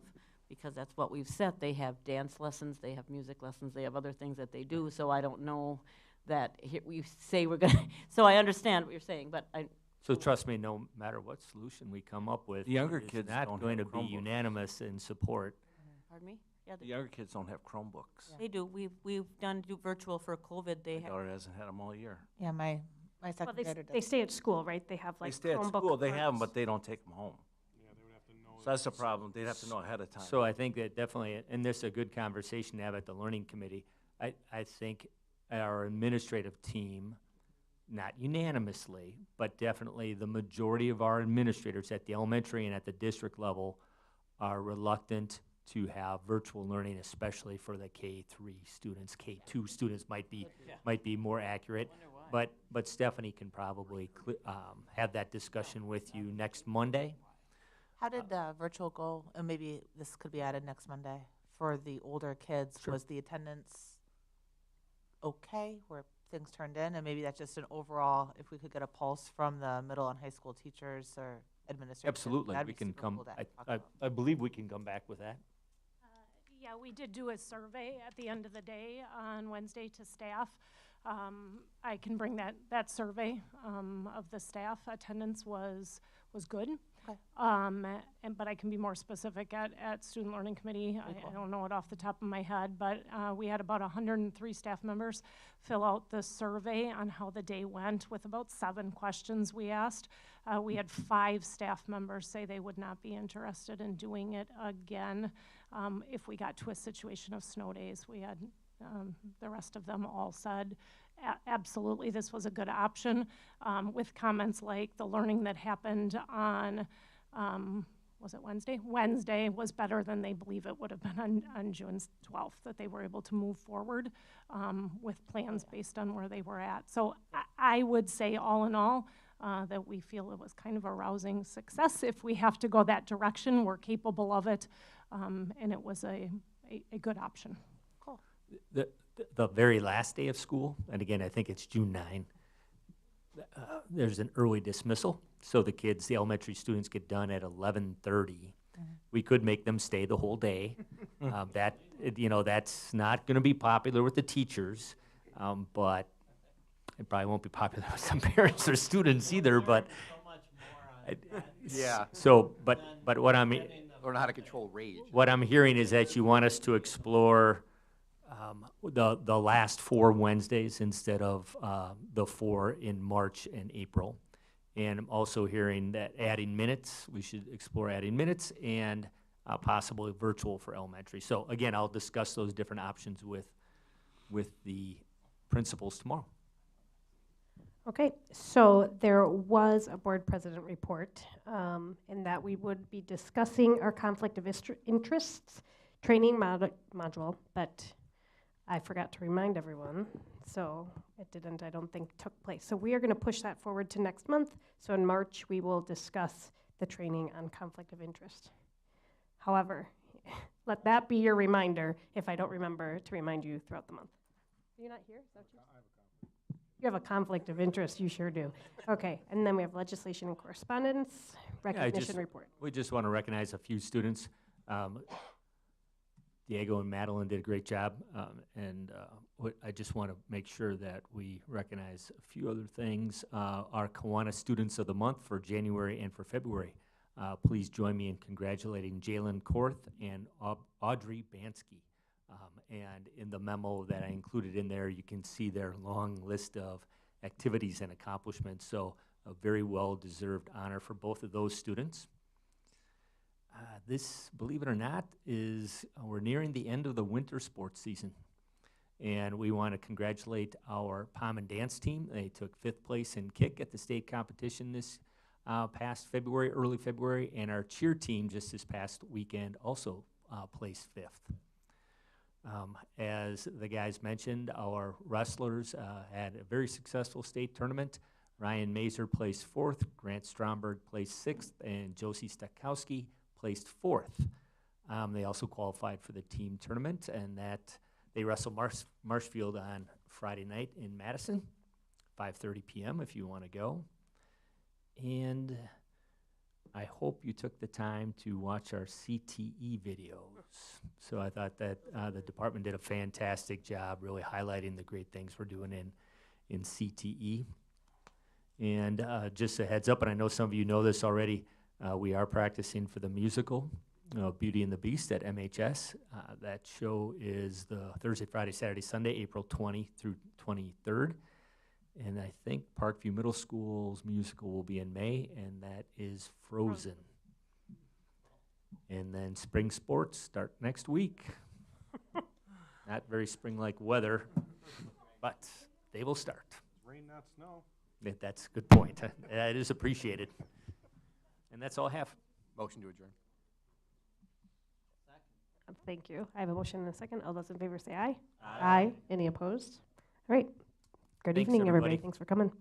Speaker 13: because that's what we've set, they have dance lessons, they have music lessons, they have other things that they do, so I don't know that here we say we're gonna, so I understand what you're saying, but
Speaker 4: So trust me, no matter what solution we come up with,
Speaker 14: The younger
Speaker 4: it's
Speaker 14: kids
Speaker 4: not
Speaker 14: don't
Speaker 4: going to
Speaker 14: have
Speaker 4: be
Speaker 14: Chromebooks.
Speaker 4: unanimous in support.
Speaker 13: Pardon me? Yeah,
Speaker 14: The younger kids don't have Chromebooks.
Speaker 13: they do. We've done virtual for COVID. They
Speaker 14: My
Speaker 13: have.
Speaker 14: daughter hasn't had them all year.
Speaker 12: Yeah, my
Speaker 1: Well,
Speaker 12: second
Speaker 1: they,
Speaker 12: grader
Speaker 1: they
Speaker 12: does.
Speaker 1: stay at school, right? They have
Speaker 14: They
Speaker 1: like
Speaker 14: stay at
Speaker 1: Chromebook
Speaker 14: school, they have them,
Speaker 1: cards.
Speaker 14: but they don't take them home.
Speaker 18: Yeah, they would have to know.
Speaker 14: So that's the problem, they'd have to know ahead of time.
Speaker 4: So I think that definitely, and this is a good conversation to have at the learning committee. I think our administrative team, not unanimously, but definitely the majority of our administrators at the elementary and at the district level are reluctant to have virtual learning, especially for the K3 students. K2 students might be more accurate. But Stephanie can probably have that discussion with you next Monday.
Speaker 12: How did virtual go? And maybe this could be added next Monday for the older kids.
Speaker 4: Sure.
Speaker 12: Was the attendance okay? Were things turned in? And maybe that's just an overall, if we could get a pulse from the middle and high school teachers or administrators.
Speaker 4: Absolutely,
Speaker 12: that'd
Speaker 4: we
Speaker 12: be
Speaker 4: can
Speaker 12: super
Speaker 4: come,
Speaker 12: cool to talk
Speaker 4: I
Speaker 12: about.
Speaker 4: believe we can come back with that.
Speaker 17: Yeah, we did do a survey at the end of the day on Wednesday to staff. I can bring that survey of the staff. Attendance was good.
Speaker 12: Okay.
Speaker 17: But I can be more specific at Student Learning Committee. I don't know it off the top of my head, but we had about 103 staff members fill out the survey on how the day went with about 7 questions we asked. We had 5 staff members say they would not be interested in doing it again if we got to a situation of snow days. We had the rest of them all said, absolutely, this was a good option, with comments like the learning that happened on, was it Wednesday? Wednesday was better than they believe it would have been on June 12th, that they were able to move forward with plans based on where they were at. So I would say all in all, that we feel it was kind of a rousing success. If we have to go that direction, we're capable of it, and it was a good option.
Speaker 4: The very last day of school, and again, I think it's June 9, there's an early dismissal. So the kids, the elementary students get done at 11:30. We could make them stay the whole day. That's not going to be popular with the teachers, but it probably won't be popular with some parents or students either, but.
Speaker 10: Yeah.
Speaker 4: So, but what
Speaker 10: Learn how to control rage.
Speaker 4: What I'm hearing is that you want us to explore the last 4 Wednesdays instead of the 4 in March and April. And I'm also hearing that adding minutes, we should explore adding minutes and possibly virtual for elementary. So again, I'll discuss those different options with the principals tomorrow.
Speaker 1: Okay, so there was a board president report in that we would be discussing our conflict of interests training module, but I forgot to remind everyone, so it didn't, I don't think, took place. So we are going to push that forward to next month. So in March, we will discuss the training on conflict of interest. However, let that be your reminder if I don't remember to remind you throughout the month. Are you not here? Is that what you have a conflict of interest, you sure do. Okay, and then we have legislation and correspondence, recognition report.
Speaker 4: We just want to recognize a few students. Diego and Madeline did a great job, I just want to make sure that we recognize a few other things. Our Kiwanis Students of the Month for January and for February. Please join me in congratulating Jalen Korth and Audrey Bansky. And in the memo that I included in there, you can see their long list of activities and accomplishments. So a very well-deserved honor for both of those students. This, believe it or not, we're nearing the end of the winter sports season. And we want to congratulate our pom and dance team. They took 5th place in kick at the state competition this past February, early February. And our cheer team just this past weekend also placed 5th. As the guys mentioned, our wrestlers had a very successful state tournament. Ryan Mazer placed 4th, Grant Stromberg placed 6th, and Josie Stakowski placed 4th. They also qualified for the team tournament, and that they wrestle Marshfield on Friday night in Madison, 5:30 p.m. if you want to go. And I hope you took the time to watch our CTE videos. So I thought that the department did a fantastic job really highlighting the great things we're doing in CTE. And just a heads up, and I know some of you know this already, we are practicing for the musical, Beauty and the Beast at MHS. That show is the Thursday, Friday, Saturday, Sunday, April 20 through 23rd. And I think Parkview Middle School's musical will be in May, and that is Frozen. And then spring sports start next week. Not very spring-like weather, but they will start.
Speaker 18: Rain, not snow.
Speaker 4: That's a good point. It is appreciated. And that's all I have.
Speaker 10: Motion to adjourn.
Speaker 1: Thank you. I have a motion and a second. All those in favor say aye. Aye. Any opposed? All right. Good
Speaker 4: Thanks,
Speaker 1: evening, everybody.
Speaker 4: everybody.
Speaker 1: Thanks for coming.